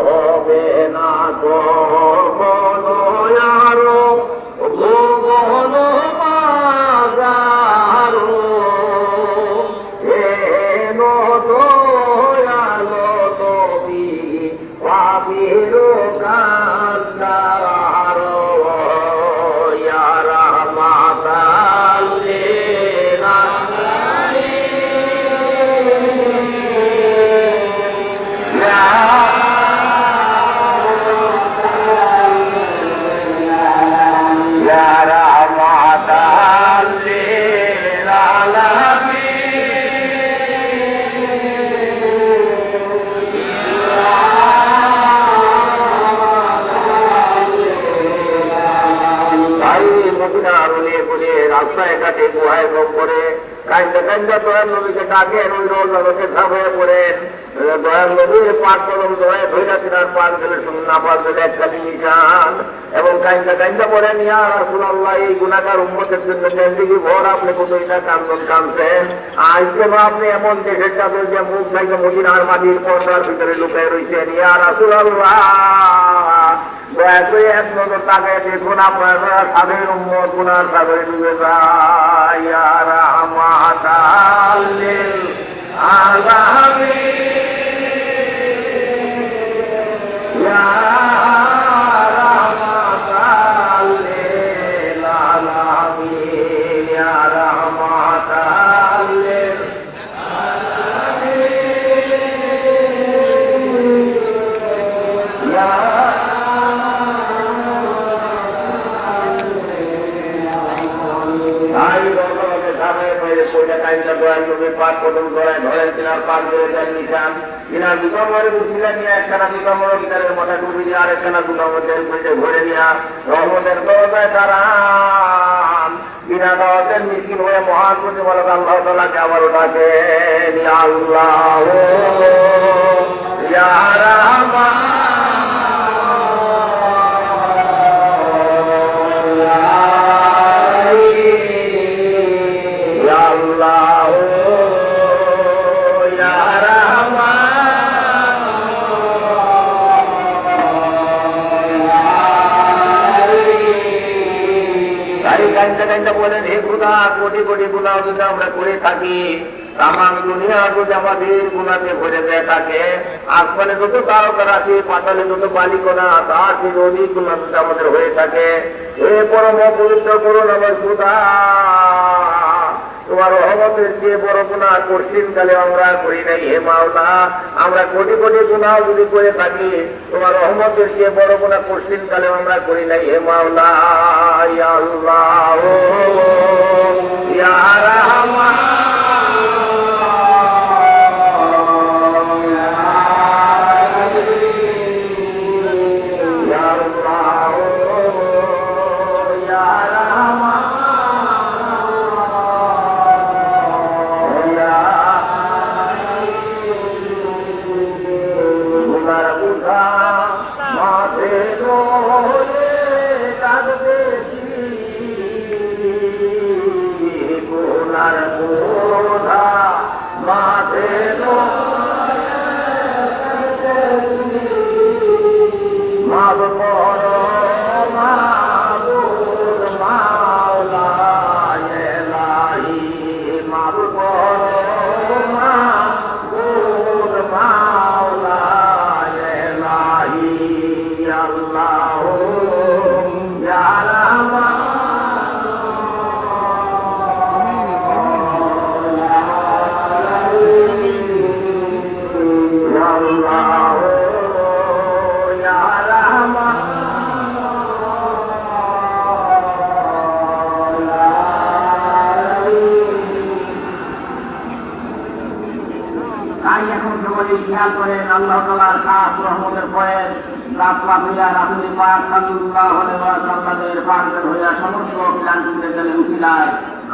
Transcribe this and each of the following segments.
হবে না গো বলয়ারো ভুবন মাগারো হেন দয়ালো তুমি পাবির কান্দারো ইয়া রাহমাতাল লিল রাস্তায় ঘাটে গুহায় গপ করে কান্দা কান্দা দয়াল নবীকে ডাকেন, ওই নবীকে ঝাঁপিয়ে পড়েন। দয়াল নবীর পাক কলম দয়ায় ধৈরা তিনার পাক দিলে শুনুন না পাক দিলে একখানি নিশান এবং কান্দা কান্দা পড়েন, ইয়া রাসূলুল্লাহ এই গুনাহগার উম্মতের জন্য জিন্দেগি ভর আপনি কতই না কান্দন কাঁদছেন, আজ কেন আপনি এমন দেশের চাদর যে মুখ থেকে মদিনার মাটির পর্দার ভিতরে লুকায় রয়েছেন। ইয়া রাসূলুল্লাহ দয়া করে এক নজর তাকায় দেখুন আপনার সাদের উম্মত গুনার সাগরে ডুবে যায়। ইয়া রাহমাতাল লিল আলামিন ইয়া রাহমাতাল লিল আলামিন ইয়া রাহমাতাল লিল আলামিন ইয়া একখানা বিকমর ভিতরের মাথা ডুবি দিয়ে আর একখানা বিকমরের পেটে ভরে নিয়া রহমতের দরজায় দাঁড়ান। বিনা দাওয়াতের মিসকিন হয়ে মহান প্রতিপালক আল্লাহ তাআলাকে আবারও ডাকেন, ইয়া আল্লাহ ইয়া রাহমান বলেন, হে খোদা কোটি কোটি গুনাহ যদি আমরা করে থাকি, তামাম দুনিয়া যদি আমাদের গুনাহে ভরে দেয় থাকে, আসমানে যত তারকার আছে, পাতালে যত বালিকণা তার থেকে অধিক গুনাহ যদি আমাদের হয়ে থাকে, হে পরম পবিত্র করুন আমার খোদা, তোমার রহমতের যে বড় গুনাহ কঠিন কালে আমরা করি নাই। হে মাওলা আমরা কোটি কোটি গুনাহ যদি করে থাকি, তোমার রহমতের যে বড় গুনাহ কঠিন কালে আমরা করি নাই। হে মাওলা ইয়া আল্লাহ ইয়া রাহমান খেয়াল করেন আল্লাহ তাআলার খাস রহমতের পরে রাত হইয়া রাসূল পাক সাল্লাল্লাহু আলাইহি ওয়াসাল্লামের পাকের হইয়া সমস্ত ক্লান্তিতে চলে উঠিলায়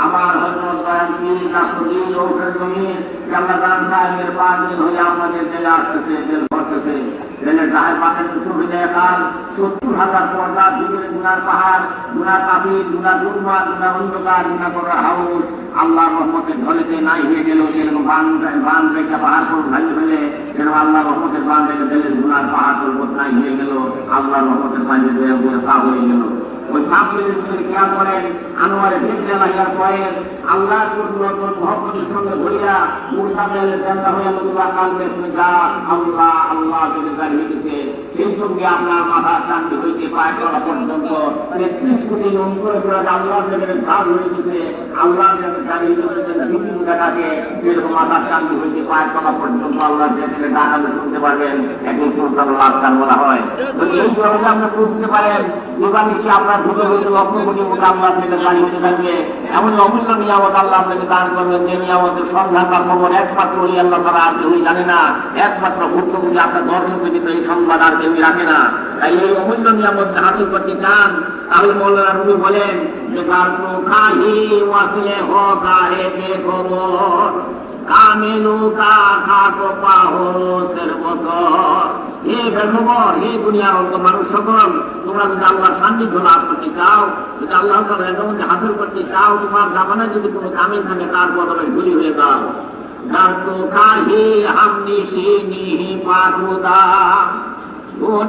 আমার হযরত সাহেব রাসূল ওঠের জমিন আল্লাহ তাআলার পাকের হইয়া আমাদের দিলে আসতেছে দিল ভরতেছে দিলে গায়ে পাকের কিছু হইলে কাল ৭০,০০০ পর্দা ভিতরে গুনার পাহাড় গুনার কাবির গুনার দুর্মা গুনার অন্ধকার গুনার করা হাউস আল্লাহর রহমতের ঢলেতে নাই হয়ে গেল। যেরকম বান থেকে পাহাড় করে ভাঙে ফেলে যেরকম আল্লাহর রহমতের বান থেকে দিলের গুনার পাহাড় তাই হয়ে গেল, আল্লাহর রহমতের বাইরে তা হয়ে গেল। ওই সাপের খেয়াল করেন, আনোয়ারের ভিতরে লাগার পরে আল্লাহ মহব্বতের সঙ্গে ধরিয়া মুরতাদের জানা হয়ে নতুবা কালকে যা আল্লাহ আল্লাহ যদি দাঁড়িয়ে গেছে, সেই সঙ্গে আপনার মাথা শান্তি হইতে পায় করা পর্যন্ত ৩৩ কোটি করে আল্লাহর জন্য কাজ হয়ে গেছে। আল্লাহর জন্য দাঁড়িয়ে বিভিন্ন জায়গাকে যেরকম মাথার শান্তি হইতে পায় করা পর্যন্ত আল্লাহর জন্য ডাকালে শুনতে পারবেন, একই সুলতান লাস্তান বলা হয়। যদি এই জগতে আপনি বুঝতে পারেন এবার নিশ্চয়ই আপনার ঢুকে হয়েছে লক্ষ কোটি মতো আল্লাহ আপনাকে দাঁড়িয়ে থাকবে। এমন অমূল্য নিয়ামত আল্লাহ আপনাকে দান করবেন, যে নিয়ামতের সন্ধান বা খবর একমাত্র ওই আল্লাহ তারা আর কেউই জানে না, একমাত্র ভুক্তভোগী আপনার দর্শন ব্যতীত এই সংবাদ আর কেউই রাখে না। তাই এই অমূল্য নিয়ামত হাসিল করতে চান, তাহলে মৌলানা রুমি বলেন যে কার তো কাহি ওয়াসলে হো কাহে কে খবর কামেলু কা খাকো পাহো সের বছর। হে বেখবর, হে দুনিয়ার অন্ত মানুষ সকল, তোমরা যদি আল্লাহর সান্নিধ্য লাভ করতে চাও, যদি আল্লাহ তাআলার রেজামন্দি হাসিল করতে চাও, তোমার জামানায় যদি কোনো কামিল থাকে তার বদলে ঝুলি হয়ে দাও। যার তো কাহি হামনি সিনি পাঠুদা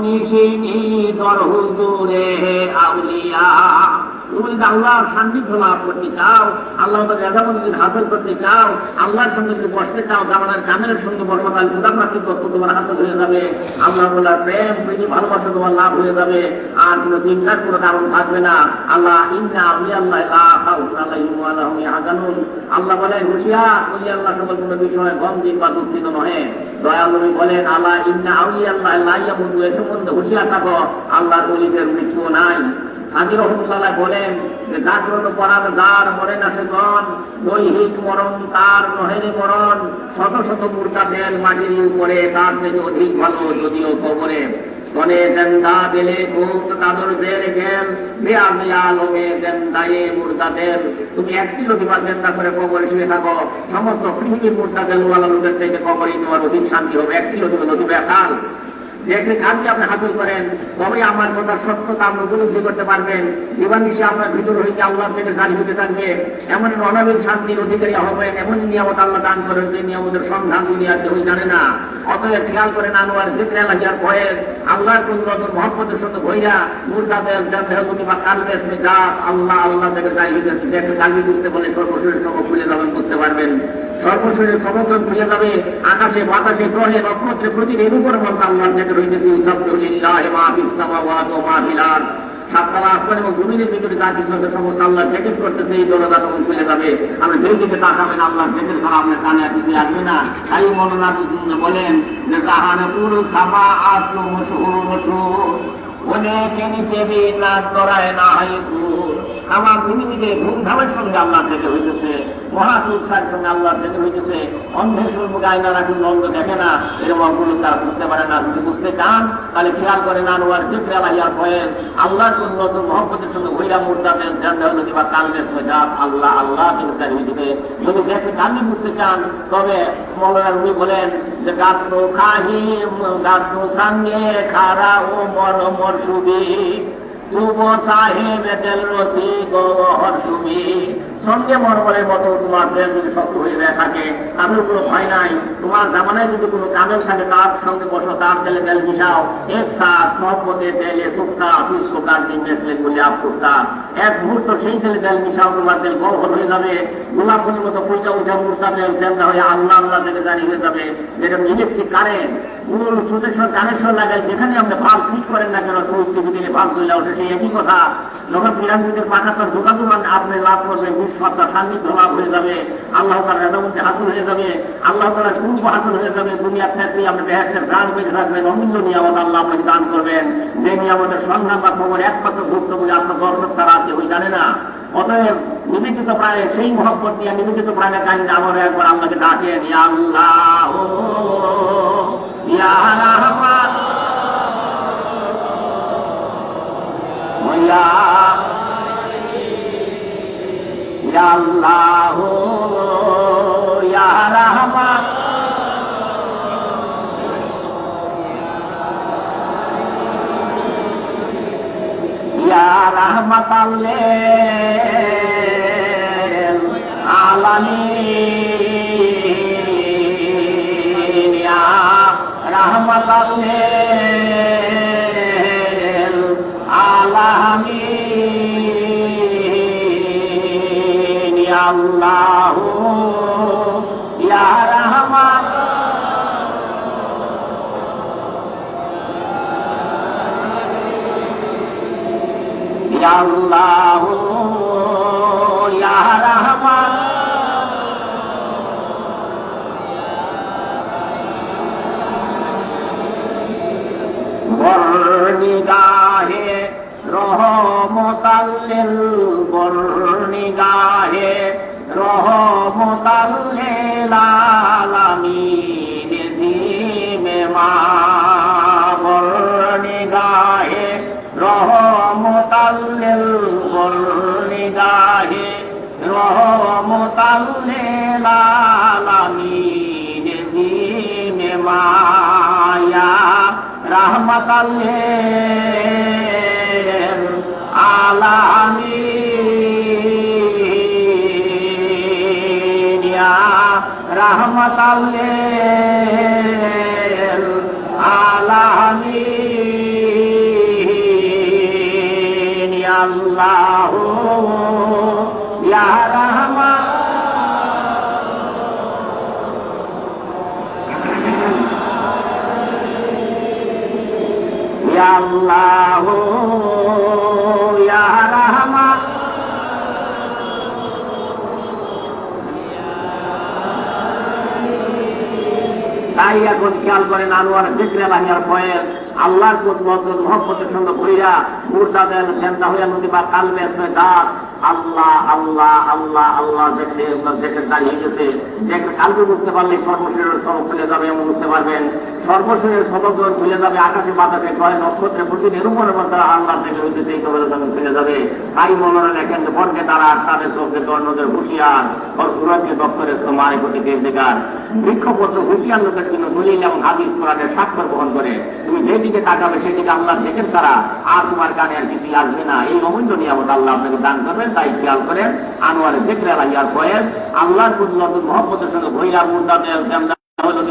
নিশিনি দর হুজুরে আউলিয়া। তুমি যদি আল্লাহর সান্নিধ্য লাভ করতে চাও, আল্লাহ রেজামন্দি যদি হাসিল করতে চাও, আল্লাহর সঙ্গে যদি বসতে চাও, জামানার কামেলের সঙ্গে বসতে তাহলে ক্ষুদাপ্রাপ্তি তত্ত্ব তোমার হাসিল হয়ে যাবে। আল্লাহ বলার প্রেম প্রীতি ভালোবাসা তোমার লাভ হয়ে যাবে, আর কোনো চিন্তার কোনো কারণ থাকবে না। আল্লাহ ইন্না আউলিয়াল্লাহ লা খাউফুন আলাইহিম ওয়া লা হুম ইয়াহজানুন। আল্লাহ বলেন হুঁশিয়ার, ওলি আল্লাহ সকল কোনো বিষয়ে গম্ভীর বা দুঃখিত নহে। দয়াল নবী বলেন আল্লাহ ইন্না আউলিয়াল্লাহ লা ইয়ামুতু, এ সম্বন্ধে হুঁশিয়ার থাকো, আল্লাহর ওলিদের মৃত্যু নাই। হাজী রহমতুল্লাহ বলেন যে জাগ্রত পরাণ যার মরে না সে জন, দৈহিক মরণ তার নহেরে মরণ, শত শত মুর্দাদের মাটির উপরে তার থেকে অধিক ভালো যদিও কবরে। কনে জেন্দা বেলে গুপ্ত তাদর বের গেল বেআমি আলমে জেন্দায়ে মুর্দাদের। তুমি একটি লতিবা চেষ্টা করে কবরে শুয়ে থাকো, সমস্ত পৃথিবীর মুর্দাদের ওয়ালা লোকের থেকে কবরই তোমার অধিক শান্তি হবে। একটি লতিবা একাল যে কাজটি আপনি হাসিল করেন, তবে আমার কথার সত্যতা আপনি উপলব্ধি করতে পারবেন। দিবানিশে আপনার ভিতর হইতে আল্লাহ থেকে জারি হতে থাকবে, এমন অনাবিল শান্তির অধিকারী হবেন। এমন নিয়ামত আল্লাহ দান করেন যে নিয়ামতের সন্ধান দুনিয়ার কেউ জানে না। অতএব খেয়াল করেন, আনোয়ার জিক্রে লাগার ভয়ে আল্লাহর কুদরতের মহব্বতের সাথে ভইয়া মুর্দাদের জানতে বা কালবে যা আল্লাহ আল্লাহ থেকে জারি হইতেছে, যে একটা কালবি করতে বলে সর্বশরীর সবক খুলে যাবেন, বুঝতে পারবেন সর্বশরীর সমগ্র খুলে যাবে। আকাশে বাতাসে গ্রহে নক্ষত্রে প্রতিদিন উপর বলতে আল্লাহ থেকে রইতেছি সাবহানাল্লাহ মা ফিস সামাওয়াতি ওয়া মা ফিল আরদ। সাততলা আসমান এবং জমিনের ভিতরে যা কিছু আছে সমস্ত আল্লাহ জেকেট করতেছে, এই দরজা তখন খুলে যাবে। আপনি যেই দিকে তাকাবেন আল্লাহ জেকেট ছাড়া আপনার কানে আর কিছু আসবে না। তাই মৌলানা বলেন যে কাহানে পুরো সামা আসলো মশহুর অনেকে নিচে না তরায় না হয় আমার ভূমিকে ধুমধামের সঙ্গে আল্লাহ থেকে হইতেছে, মহাসুৎসার সঙ্গে আল্লাহ থেকে হইতেছে। অন্ধের সঙ্গে আয়না রাখুন, অন্ধ দেখে না, এরকম কোনো তারা বুঝতে পারে না। যদি বুঝতে চান তাহলে খেয়াল করেন আনোয়ার জিক্রে আল্লাহ কয়েন আল্লাহর কোন নতুন মহব্বতের সঙ্গে ভৈরা মুর্দাদের জানতে হলো কিংবা কালবের সঙ্গে যা আল্লাহ আল্লাহ কিন্তু তার হইতেছে। যদি দেখে কালবি বুঝতে চান তবে মৌলানা রুমি বলেন যে গাতো খাহিম গাতো সঙ্গে খারা ও মর মর সুবি যুব সাহেব তেল রসি গহর সুবি। সঙ্গে মরমরের মতো তোমার প্রেম যদি শক্ত হয়ে থাকে তাদের কোনো ভয় নাই। তোমার জামানায় যদি কোনো কামেল থাকে তার সঙ্গে বসো, তার তেলে তেল মিশাও, এক সাথ সব মতে তেলে সুক্তা সুস্থকার দিন মেসলে বলে আপসুক্তা। এক মুহূর্ত সেই তেলে তেল মিশাও, তোমার তেল গহর হয়ে যাবে। গোলাপ ফুলের মতো পয়সা উঠা মুর্দা তেল তেলটা হয়ে আল্লাহ আল্লাহ থেকে জারি হয়ে যাবে। যেরকম ইলেকট্রিক কারেন্ট মূল সুদেশ্বর কানেকশন লাগাই, যেখানে আপনি ভাব ঠিক করেন না কেন সুইচ টিভি দিলে ভাব চলে ওঠে। সেই একই কথা যখন পিরামিডের পাঠাতার যোগাযোগ আপনি লাভ করবেন, সত্তা সান্নিধ্য লাভ হয়ে যাবে, আল্লাহ তাআলার রেজামন্দি হাসিল হয়ে যাবে, আল্লাহ তাআলার কুরব হাসিল হয়ে যাবে। দুনিয়ার ক্ষেত্রে আপনি বেহেশতের গান বেঁচে থাকবেন, অমূল্য নিয়ামত আল্লাহ আপনাকে দান করবেন। যে নিয়ামতের সন্ধান বা খবর একমাত্র ভুক্তভোগী আপনার দর্শক ছাড়া কেউ জানে না। অতএব নিবেদিত প্রাণে সেই মহব্বত দিয়ে নিবেদিত প্রাণে কাহিনী আমার একবার আল্লাহকে ডাকেন, ইয়া আল্লাহ ইয়া রাহমান ইয়া ইয়া আল্লাহ ইয়া রাহমান ইয়া রাহমাতাল লিল আলামিন ইয়া রাহমাতাল লিল ইয়া আল্লাহ ইয়া রহমান বর্ণিগাহে রহমতাল্লিল বর্ণিগাহে রহমতাল্লিল আলামিন দিমে মা বর্ণিগাহে রহমতাল্লিল বর্ণিগাহে রহমতাল্লিল আলামিন দিমে মা রহমতাল্লিল আলামিন ইয়া রহমতাল্লিল আলামিন ইয়া আল্লাহ ইয়া রহমান ইয়া আল্লাহ ইয়া রহমান তাই এখন খেয়াল করেন আনোয়ার জিকরে লাহিয়ার ফয়েজ আল্লাহর মহব্বতের সঙ্গে ভইরা মুরদাদের জেন্দা হইয়া নদী বা কালবে দাঁত আল্লাহ আল্লাহ আল্লাহ আল্লাহ দেখে দাঁড়িয়ে গেছে দেখে কালকে বুঝতে পারলে সর্বশরীরের সবক খুলে যাবে এমন বুঝতে পারবেন সর্বশরীরের সবক যখন খুলে যাবে আকাশে বাতাসে গ্রহে নক্ষত্রে প্রতিদিন এরূপের মধ্যে আল্লাহ দেখে হইতেছে এই কবে যখন খুলে যাবে তাই মনে লেখেন বর্গে তারা তাদের চোখে দর্ণদের হুঁশিয়ার ওর সুরজকে দপ্তরের তোমার প্রতি বেকার বৃক্ষপত্র হুঁশিয়ার লোকের জন্য দলিল এবং হাদিস কোরআনের স্বাক্ষর বহন করে তুমি যেদিকে তাকাবে সেদিকে আল্লাহ দেখেন তারা আর তোমার কানে আর কিছু আসবে না এই অমূল্য নিয়ামত আল্লাহ আপনাকে দান করবেন তাই খেয়াল করেন আনোয়ারে জিকরে লাহিয়ার ফয়েজ আল্লাহর প্রতি মহব্বতের সঙ্গে ভইরা মুরদাদের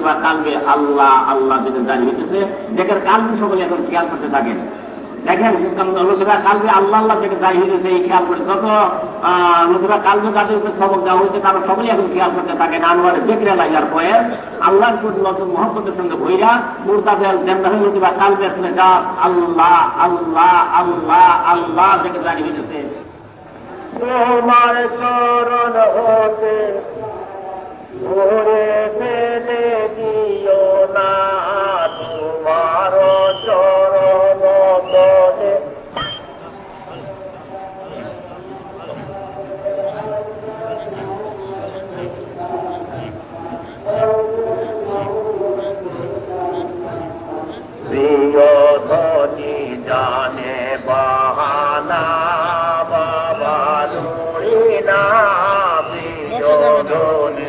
বা কালবে আল্লাহ আল্লাহ যেটা দাঁড়িয়ে হইতেছে দেখেন কালবে সকলে এখন খেয়াল করতে থাকেন দেখেন লোকেরা কালবে আল্লাহ আল্লাহ থেকে দাঁড়িয়ে হইতেছে এই খেয়াল করে যত লোকেরা কালবে কাজে সবক দেওয়া হয়েছে তারা সকলে এখন খেয়াল করতে থাকেন আনোয়ারে জিকরে লাহিয়ার ফয়েজ আল্লাহর প্রতি মহব্বতের সঙ্গে ভইরা মুরদাদের জেন্দা হয়ে বা কালবে আসলে যা আল্লাহ আল্লাহ আল্লাহ আল্লাহ থেকে দাঁড়িয়ে হইতেছে তোমার চরণ হতে ঘুরে ফেলে দিও না তোমার চরণ তলে প্রিয় ধনী জানে বাহানা বাবা নুরি না প্রিয় ধনী